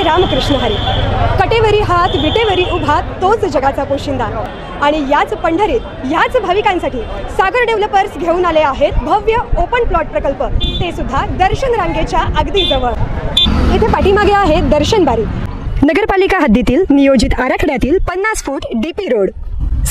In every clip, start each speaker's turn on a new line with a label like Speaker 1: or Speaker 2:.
Speaker 1: रामकृष्ण हरी. कटेवरी हात विटेवरी उभा तोच जगाचा पोशिंदा. आणि याच पंढरीत याच भाविकांसाठी सागर डेव्हलपर्स घेऊन आले आहेत भव्य ओपन प्लॉट प्रकल्प, ते सुद्धा दर्शन रांगेच्या अगदी जवळ. इथे पाठीमागे आहे दर्शन बारी. नगरपालिका हद्दीतील नियोजित आराखड्यातील 50 फूट डीपी रोड.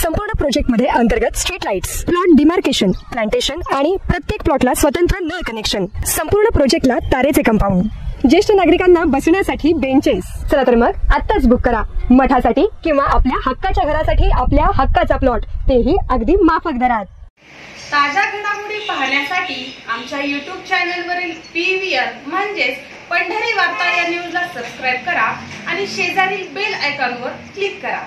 Speaker 1: संपूर्ण प्रोजेक्टमध्ये अंतर्गत street lights, plot demarcation, plantation आणि प्रत्येक प्लॉटला स्वतंत्र नळ कनेक्शन. संपूर्ण प्रोजेक्टला तारेचे कंपाऊंड. ज्येष्ठ नागरिकांना बसण्यासाठी बेंचेस. चला तर मग आत्ताच बुक करा मठासाठी किंवा आपल्या हक्काच्या घरासाठी आपल्या हक्काचा प्लॉट, तेही अगदी माफक दरात.
Speaker 2: ताज्या घडामोडी पाहण्यासाठी आमच्या YouTube चॅनलवरील PVR म्हणजेच पंढरी वार्ता या न्यूजला सबस्क्राईब करा आणि शेजारील बेल आयकॉनवर क्लिक करा.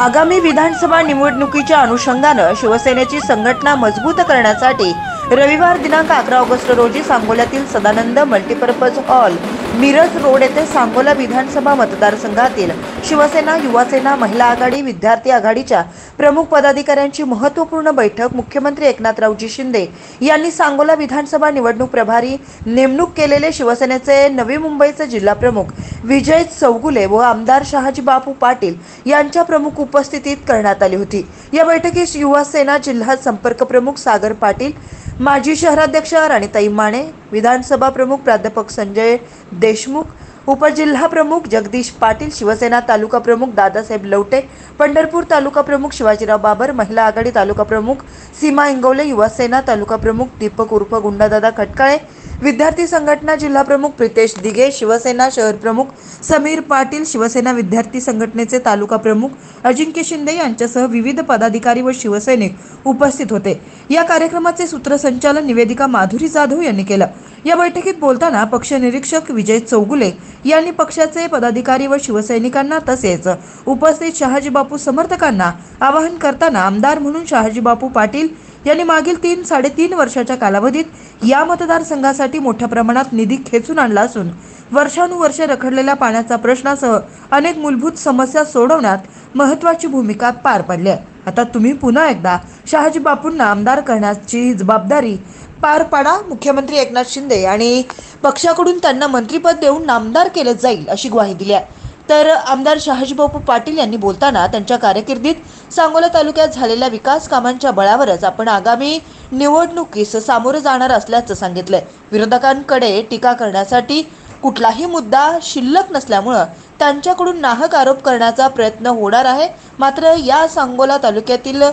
Speaker 3: आगामी विधानसभा निवडणुकीच्या अनुषंगाने शिवसेनेची संघटना मजबूत करण्यासाठी रविवार दिनांक 11 ऑगस्ट रोजी सांगोल्यातील Sadanand multipurpose hall, Miraj road येथे सांगोला विधानसभा मतदारसंघातील शिवसेना, युवासेना, महिला आघाडी, विद्यार्थी आघाडीच्या प्रमुख पदाधिकाऱ्यांची महत्त्वपूर्ण बैठक मुख्यमंत्री एकनाथरावजी शिंदे यांनी सांगोला विधानसभा निवडणूक प्रभारी नेमणूक केलेले शिवसेनेचे नवी मुंबईचे जिल्हा प्रमुख विजय चौगुले व आमदार शहाजीबापू पाटील यांच्या प्रमुख उपस्थितीत करण्यात आली होती. या बैठकीस युवासेना जिल्हा संपर्क प्रमुख सागर पाटील, माजी शहराध्यक्ष राणीताई माने, विधानसभा प्रमुख प्राध्यापक संजय देशमुख, उपजिल्हा प्रमुख जगदीश पाटील, शिवसेना तालुका प्रमुख दादासाहेब लवटे, पंढरपूर तालुका प्रमुख शिवाजीराव बाबर, महिला आघाडी तालुका प्रमुख सीमा इंगवले, युवासेना तालुका प्रमुख दीपक उर्फ गुंडादादा खटकाळे, विद्यार्थी संघटना जिल्हा प्रमुख प्रितेश दिघे, शिवसेना शहर प्रमुख समीर पाटील, शिवसेना विद्यार्थी संघटनेचे तालुका प्रमुख अजिंक्य शिंदे यांच्यासह विविध पदाधिकारी व शिवसैनिक उपस्थित होते. या कार्यक्रमाचे सूत्रसंचालन निवेदिका माधुरी जाधव यांनी केलं. या बैठकीत बोलताना पक्ष निरीक्षक विजय चौगुले यांनी पक्षाचे पदाधिकारी व शिवसैनिकांना तसेच उपस्थित शहाजीबापू समर्थकांना आवाहन करताना आमदार म्हणून शहाजीबापू पाटील यांनी मागील 3-3.5 वर्षाच्या कालावधीत या मतदारसंघासाठी मोठ्या प्रमाणात निधी खेचून आणला असून वर्षानुवर्षे रखडलेल्या पाण्याचा प्रश्नासह अनेक मूलभूत समस्या सोडवण्यात महत्त्वाची भूमिका पार पडली आहे. आता तुम्ही पुन्हा एकदा शहाजीबापूंना आमदार करण्याची जबाबदारी पार पाडा. मुख्यमंत्री एकनाथ शिंदे आणि पक्षाकडून त्यांना मंत्रिपद देऊन नामदार केले जाईल अशी ग्वाही दिली आहे. तर आमदार शहाजीबापू पाटील यांनी बोलताना त्यांच्या कारकिर्दीत सांगोला तालुक्यात झालेल्या विकास कामांच्या बळावरच आपण आगामी निवडणुकीस सामोरे जाणार असल्याचं सांगितलंय. विरोधकांकडे टीका करण्यासाठी कुठलाही मुद्दा शिल्लक नसल्यामुळे त्यांच्याकडून नाहक आरोप करण्याचा प्रयत्न होणार आहे. मात्र या सांगोला तालुक्यातील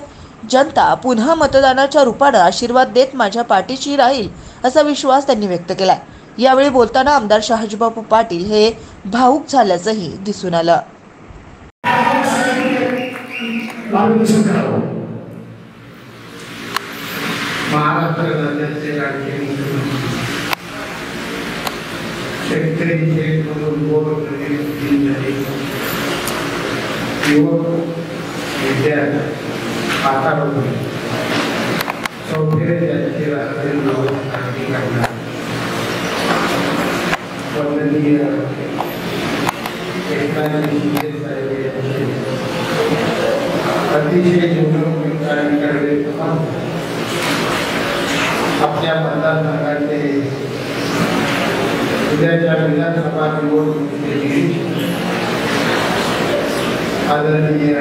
Speaker 3: जनता पुन्हा मतदानाच्या रूपाने आशीर्वाद देत माझ्या पाठीशी राहील असा विश्वास त्यांनी व्यक्त केलाय. यावेळी बोलताना आमदार शहाजीबापू पाटील हे भावुक झाल्याचंही दिसून आलं.
Speaker 4: आपल्या मतदारसंघाचे उद्याच्या विधानसभा निवडणुकीचे आदरणीय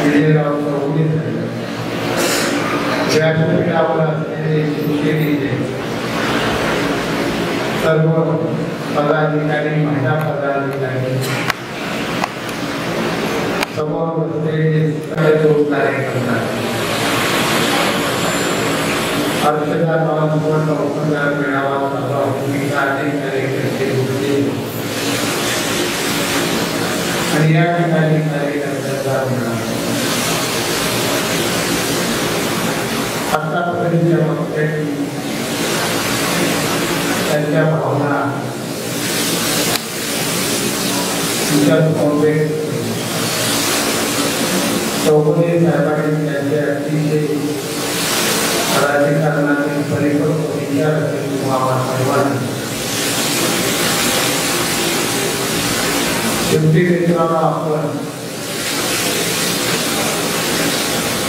Speaker 4: विजयराव चौगुले व्यासपीठावर असलेले शिवसेनेचे सर्व पदाधिकारी, महिला पदाधिकारी, समोर बसलेले कार्यकर्ता, अर्थकारण उपचार मिळावा भूमिका कार्यकर्ते आणि या ठिकाणी कार्यकर्त्यांचा मिळावा. आतापर्यंत त्यांच्या भावना चौगुले साहेबांनी त्यांच्या अतिशय राजकारणातील परिपक्व विचार सर्वांना शेवटी मित्रांनो आपण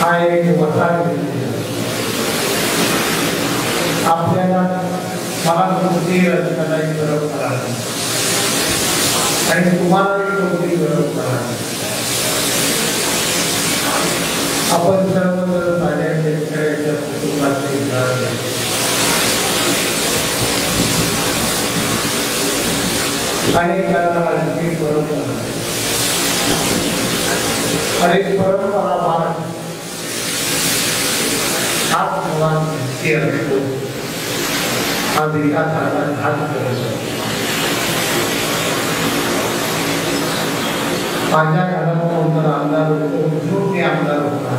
Speaker 4: हा एक वसाहत आपल्याला मला कोणतीही राजकारणाची परंपरा आणि तुम्हालाही कोणती गरज नाही. आपण सर्वजण साध्या शेतकऱ्याच्या कुटुंबाचे उदाहरण आहे. अनेकांना आणखी परंपरा अनेक परंपरा मान हात मुलांत असतो हा विकासाचा घात करतो. माझ्या घरात कोणता आमदार होतो म्हणून मी आमदार होता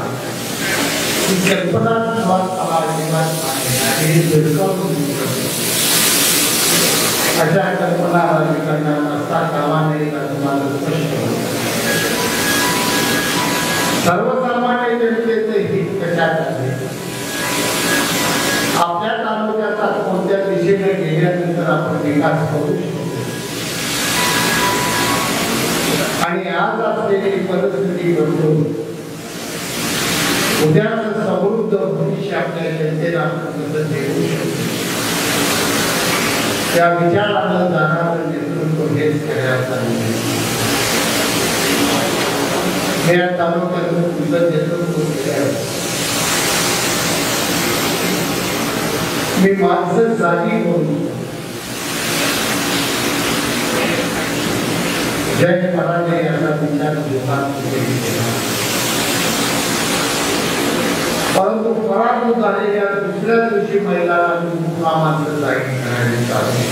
Speaker 4: ही कल्पना मला अजिबात आणि अशा कल्पना राजकारणात नसता कामा नये का तुम्हाला स्पष्ट होतं. सर्वसामान्य जनतेचे हित कशात आहे. आपल्या तालुक्याचा कोणत्या दिशेने गेल्यानंतर आपण विकास करू शकतो आणि आज असलेली परिस्थिती बदलून उद्याचं समृद्ध भविष्य आपल्या जनतेला आपण कसं देऊ शकतो त्या विचारानं जाणारं नेतृत्व हेच करण्याचा या तालुक्यातून तुझं नेतृत्व मी माणसं जागी होऊन जय पराजय याचा विचार लोकांना केला. परंतु पराभूत झालेल्या दुसऱ्या दिवशी महिलांना कामाचं जागी करण्यात आले.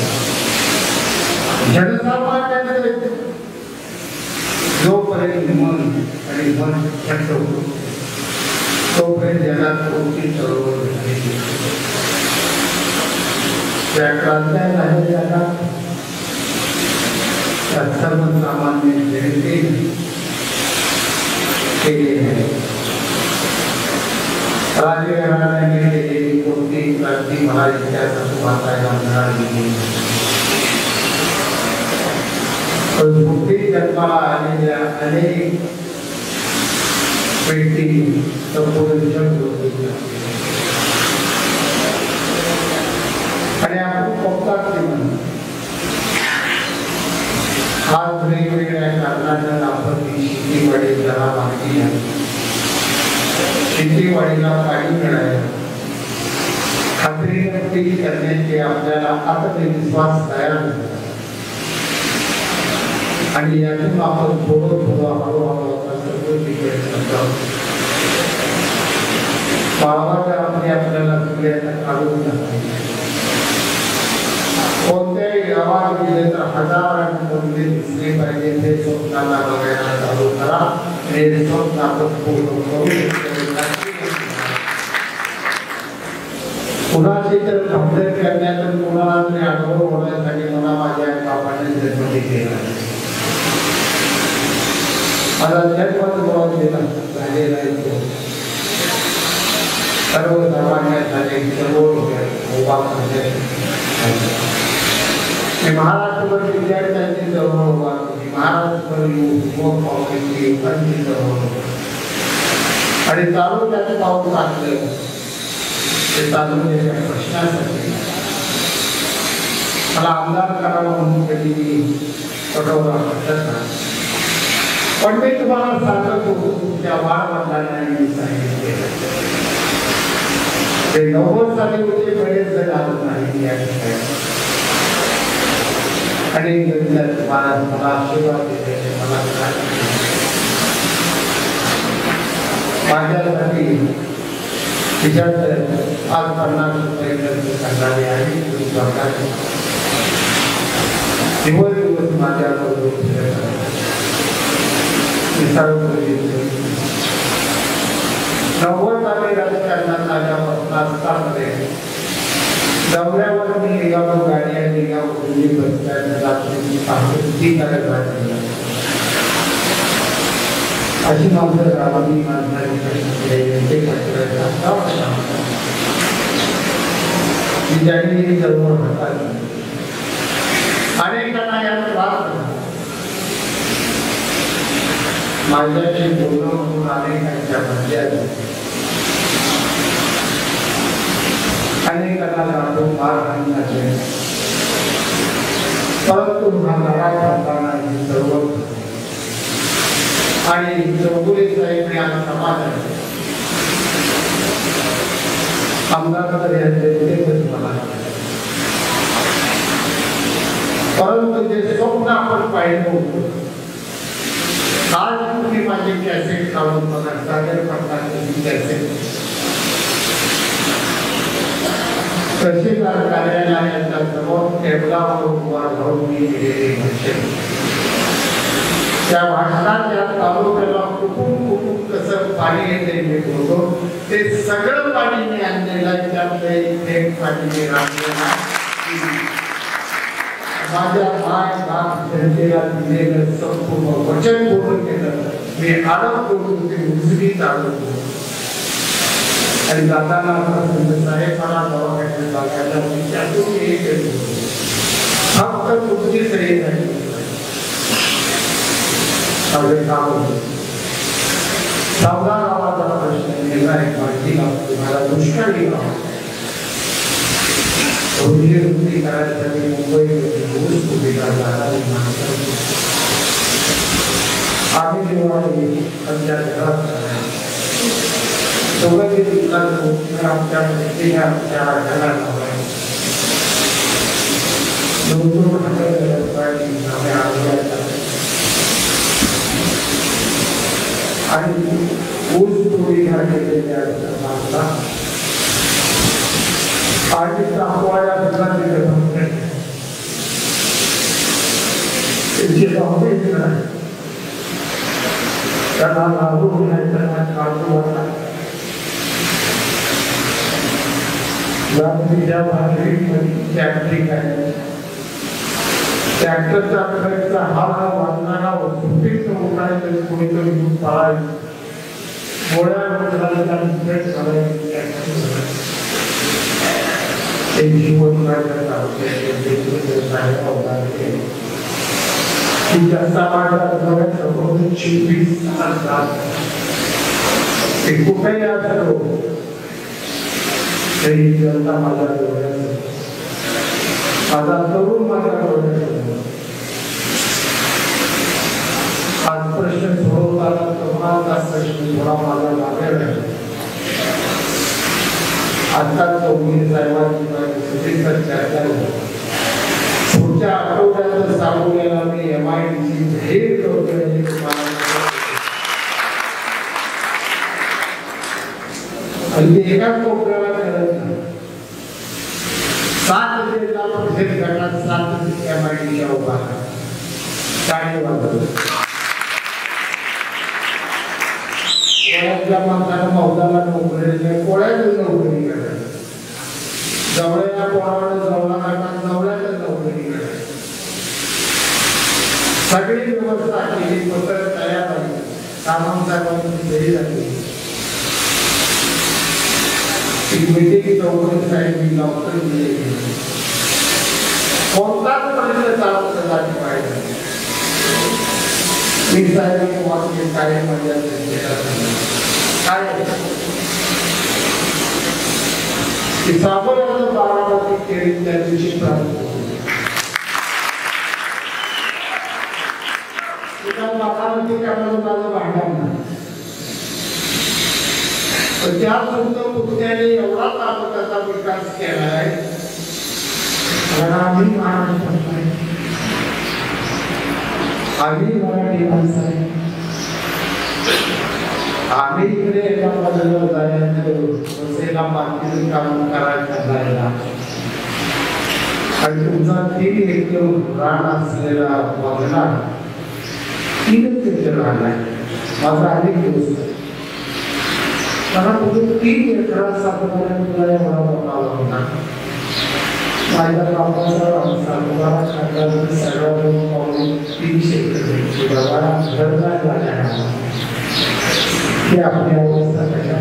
Speaker 4: जनसामान्यांचे जोपर्यंत मन आणि मन थंड होतो तोपर्यंत जगात कोणती चळवळ झाली. त्या क्रांत्या झालेल्या सर्वसामान्य जनते केले आहे. राजघराण्याने केलेली कोणती क्रांती मला इतिहासात वाचायला मिळाली. नुकतीच जन्माला आलेल्या अनेक व्यक्ती संपूर्ण जग आणि आपण बघतात ते म्हणून आज वेगवेगळ्या कारणांना आपण शेतीवाडी जरा मागणी आहे. शेतीवाडीला पाणी मिळालं खात्रीने पीक करण्याचे आपल्याला आत्मविश्वास तयार झाला आणि यातून आपण थोडं हळूहळू सर्व पिके माळवाच्या आपल्याला पिकल्याचा काढून टाकायचं. कोणत्याही गावात गेले तर हजारांमध्ये दिसले पाहिजे ते स्वप्नाला बघायला चालू करा आणि स्वप्न आपण पूर्ण करू. कुणाची तर भक्ती करण्यातून कुणाला तरी अनुभव होण्यासाठी मला माझ्या बापाने जन्म दिलेला मला जन्म झालेला आहे. सर्वसामान्य झाले महाराष्ट्रभर विद्यार्थ्यांची चळवळ उभा केली. महाराष्ट्रभर युवक काँग्रेसची युवकांची चळवळ आणि तालुक्यात पाऊल टाकलं ते तालुक्याच्या प्रश्नासाठी मला आमदार करावा म्हणून कधी पटवला वाटत. पण मी तुम्हाला सांगत होतो तुमच्या वाढवडिलांना सांगितले ते 90 साली होते बरेच जण आलो नाही या ठिकाणी आणि मला आशीर्वाद दिले. मला माझ्यासाठी तिच्यात आज 50 रुपये खर्च करणारे आहे. दिवस माझ्याबरोबर 90 साली राजकारणात आल्यापासून आजकालमध्ये दौऱ्यावर मी निघालो गाड्या निघालो अशी माणसं गावानी ज्यांनी चळवळ हाताळली अनेकांना यात त्रास झाला. माझ्याशी बोलणं म्हणून अनेकांच्या मध्य अनेकांना मारहाण झाली. परंतु हा लढा करताना सर्व आणि चौगुले साहेब या समाजाने आमदार यांचे मला परंतु जे स्वप्न आपण पाहिलं होतं आज तुम्ही माझे कॅसेट काढून बघा सादर करताना कॅसेट तहसीलदार कार्यालयाच्या समोर टेबलावर उभा राहून मी दिलेले भाषण त्या भाषणात या तालुक्याला कुठून कसं पाणी येते मी बोलतो ते सगळं पाणी मी आणलेलं त्यातले थेट पाणी मी राखलेला माझ्या माय बाप जनतेला दिलेलं संपूर्ण वचन पूर्ण केलं मी आडम करून ते उजवीत आलो आणि जाताना साहेब मला दवाखान्यात जागायला मी त्यातून एक फक्त तुमची सही झाली सगळे काम होते सावधान गावाचा प्रश्न गेला एक माहिती गाव तुम्हाला दुष्काळी गाव रोजी करायसाठी मुंबईमध्ये ऊस सुविधा झाला आम्ही जेव्हा आमच्या घरात आमच्या घरात आणि ऊस सुविधा केलेल्या आणि तापवाड्या त्यांना लागू होण्याचा काढून रात्रीच्या भाकरी फॅक्टरी काय ट्रॅक्टरचा खर्च हा वाढणारा सुपीक उठायचं कोणीतरी घेऊन पाळायचं गोळ्या जीवन कुठेही असलो तरी जनता माझ्या डोळ्यात माझा तरुण माझ्या डोळ्यात आज प्रश्न सोडवताना तरुणाचा प्रश्न थोडा माझा लागेल आता चौधरी साहेबांची चर्चा पुढच्या आठवड्यात सांगूया मी MIDC भेट करतोय आणि एका कोपऱ्याला करत नाही 7 जिल्हा परिषद गटात 7 MIDC उभा टाळी वाजवत कोळ्यातल्या माणसाला मौदाला नोकरी कोळ्यातच नोकरी करायची जवळ्या पोराला जवळा गटात जवळ्यातच नोकरी करायची सगळी व्यवस्था केली पत्र तयार झाली साहेबांची सही झाली मीटिंग चौधरी साहेब डॉक्टर कोणताच प्रश्न चालू झाला पाहिजे मी साहेबांनी वाक्य काय म्हणजे काय साबरवाला बारामती केली त्या दिवशी प्राप्त बारामती कामाला माझं भांडण नाही त्या सुद्धा पुण्याने एवढा तालुक्याचा विकास केलाय आम्ही महाराष्ट्र आम्ही मराठी माणसं आहे आम्ही इकडे एका बाजूला जायचं वसईला बाकीचं काम करायचं जायला आणि तुमचा 3 एकर रान असलेला बंगला 3 एकर रान आहे माझा अनेक दिवस मला तुझं 3 एकराचा तुला एवढा मोठा होता माझ्या बापाचा सातबारा खात्यावर सगळं 300 एकर घर झाला हे आपली अवस्था कशा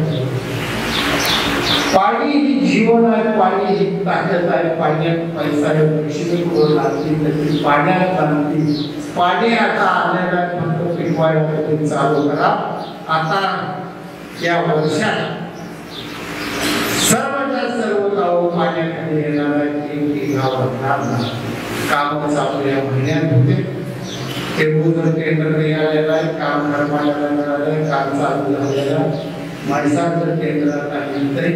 Speaker 4: पाणी ही जीवन आहे पाणी ही ताकद आहे पाण्यात पैसा आहे लक्ष्मी लागते पाण्यात क्रांती पाणी आता आलेला फक्त पिकवायला तुम्ही चालू करा आता या वर्षात सर्वच्या सर्व गाव पाण्याखाली येणार आहे गाव काम चालू या महिन्यात होते. टेंबूचं टेंडर निघालेलं आहे, काम करमायला मिळालंय, काम चालू झालेलं आहे. माणसाचं टेंडर आता निघतंय.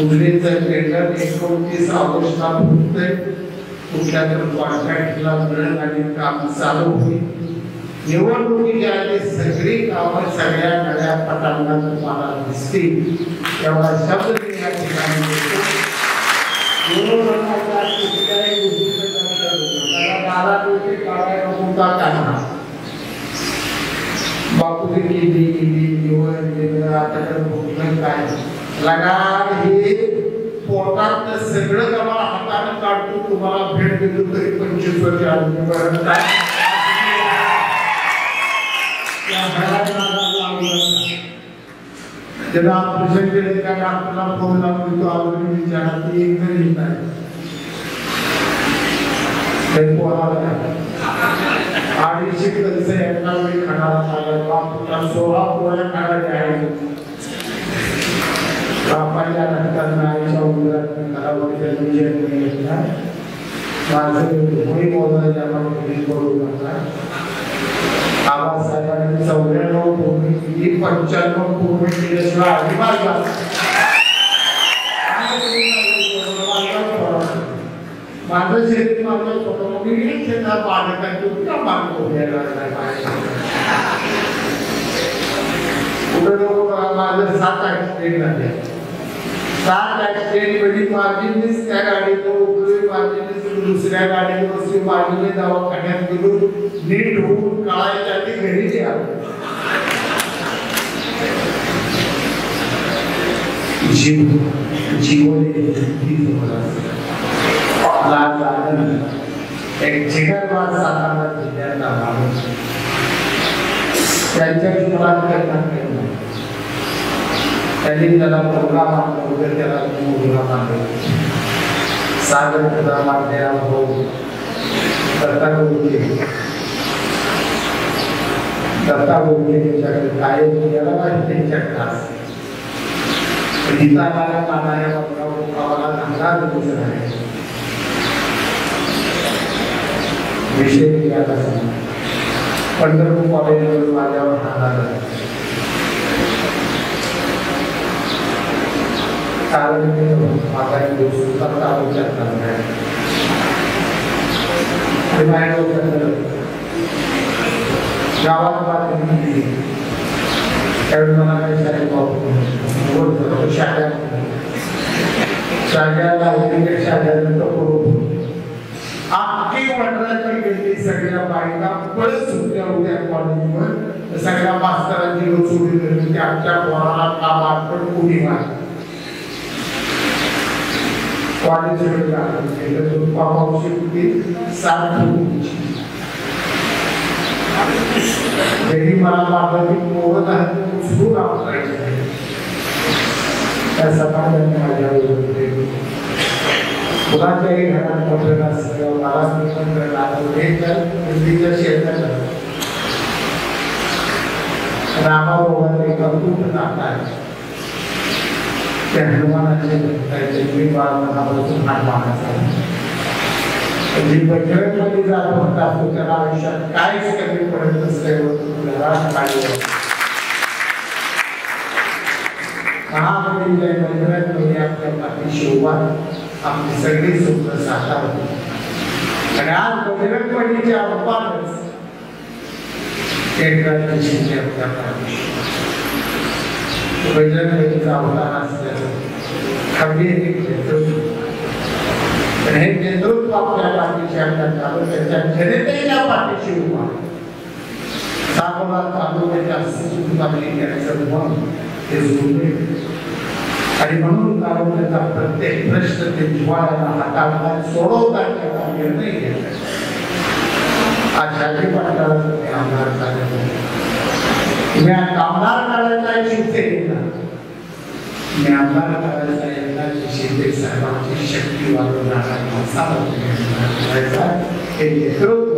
Speaker 4: उजनीचं टेंडर 29 ऑगस्टला फुटतंय. कुठल्या तर कॉन्ट्रॅक्टला मिळेल आणि काम चालू होईल. निवडणुकीच्या आधी सगळी कामं सगळ्या नव्या पटांना तुम्हाला दिसतील तेव्हा शब्द मी या ठिकाणी देतो. बापूजी केली निवड आता काय लगाड हे पोटात सगळं तुम्हाला हाताने काढतो. तुम्हाला भेट देतो तरी 25 वर्ष जेव्हा ऑपरेशन केले त्या डॉक्टरला फोन लावून तो आरोग्य विचारला की एक जरी नाही अडीचशे कलसे एका वेळी खाणारा झाला. बापूला 16 पोळ्या खाणारे आहेत. बापाच्या नंतर आईच्या उदरात घरावरच्या विजय घेतला. माझं होळी मोजायच्या आपण करू नका. आबासाहेबांनी 94 भूमी किती 95 भूमी केल्याशिवाय अजिबात माझं शरीर माझं स्वतः मी शेतात बाळकांची उद्या बांधतो घ्यायला कुठं लोक माझं 7 ऍक्सिडेंट झाले. 7 ऍक्सिडेंट मध्ये माझीच त्या गाडीत उकळी माझीच दुसऱ्या गाडीत बसली माझीने दवाखान्यात गेलो. नीट होऊन कळायच्या आधी घरी आलो. जीवन एक जिगरबाज सातारा जिल्ह्यातला माणूस त्यांच्या जीवनात करणार त्यांनी त्याला मुलगा मानलं वगैरे त्याला मुलगा मानलं. सागर तुला मानलेला भाऊ दत्ता गोगले त्यांच्याकडे कायम गेला पाहिजे. त्यांच्या क्लास गीताला मानाया बाबाला चांगला दिवस आहे. विषय याला पंढरपूर कॉलेजवर माझ्यावर हात कारण माझा दिवस गावात बातमी दिली त्यावेळी मला काही शाळेत शाळेला आखी मंडळाची गेली. सगळ्या बायका पळत सुटल्या होत्या कॉलेजवर. सगळ्या मास्तरांची लोचोडी धरली की आमच्या पोराला कामात पण उडी मारली. कॉलेज पापावशी होती 7 घरी मला मारलं की मोहत आहे उचलून आपल्याला त्या सकाळी माझ्या मुलाच्याही घरात मोठं नसलं मला हिंदीच्या क्षेत्रात रामाबरोबर एक अद्भुत नातं आहे. त्या हनुमानाचे मी बाळमनापासून हनुमानाचा जी बजरंगमध्ये जात होता तो त्याला आयुष्यात काहीच कमी पडत नसल्यावर घरात काढलं. महाबली जय बजरंग आपल्या पाठीशी उभा आपली सगळी स्वप्न साकार होती. आणि आज बजरंगबलीच्या रूपानंच आपल्या पाठीशी बजरंगबलीचा अवतार असल्याचं खबरी हे नेतृत्व आपल्या पाठीशी आपल्या त्याच्या जनतेच्या पाठीशी उभा. सागोला तालुक्याच्या सुखपातळीचं मन हे जोडले आणि म्हणून तालुक्याचा प्रत्येक प्रश्न ते जिव्हाळ्याला हाताळतात सोडवतात निर्णय घेतात. आज शाजी पाटलाला तुम्ही आमदार झाले. तुम्ही आमदार काढायचा शिवसेनेला मी आमदार करायचा एकनाथ शिंदे साहेबांची शक्ती वाढवून हे नेतृत्व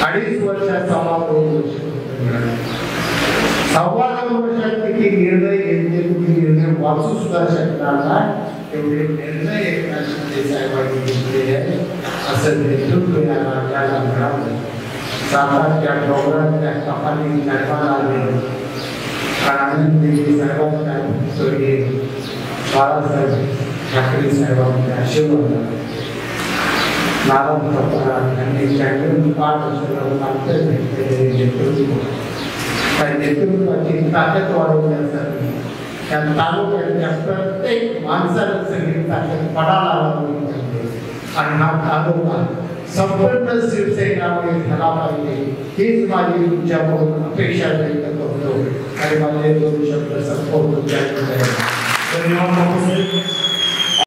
Speaker 4: 2.5 वर्षात 2.25 वर्ष मिळाले. 2.25 वर्षात किती निर्णय घेतले तुम्ही निर्णय वाचू सुद्धा शकणार नाही एवढे निर्णय एकनाथ शिंदे साहेबांनी घेतलेले आहेत. असं नेतृत्व या राज्याला मिळालं. सातारच्या डोंगरातल्या कपाली जन्माला आले. आनंददेवी साहेबांच्या स्वर्गीय बाळासाहेब ठाकरे साहेबांच्या आशीर्वादाने नारायण प्रकारात त्यांनी चॅम्पियन 5 वर्षाला नेतृत्व त्या नेतृत्वाची ताकद वाढवण्यासाठी त्या तालुक्याच्या प्रत्येक माणसाला सगळी ताकद पडायला लावली पाहिजे आणि हा तालुका संपूर्ण शिवसेनामुळे झाला पाहिजे हीच माझी तुमच्याकडून अपेक्षा व्यक्त करतो आणि माझे 2 शब्द संपवतो. धन्यवाद.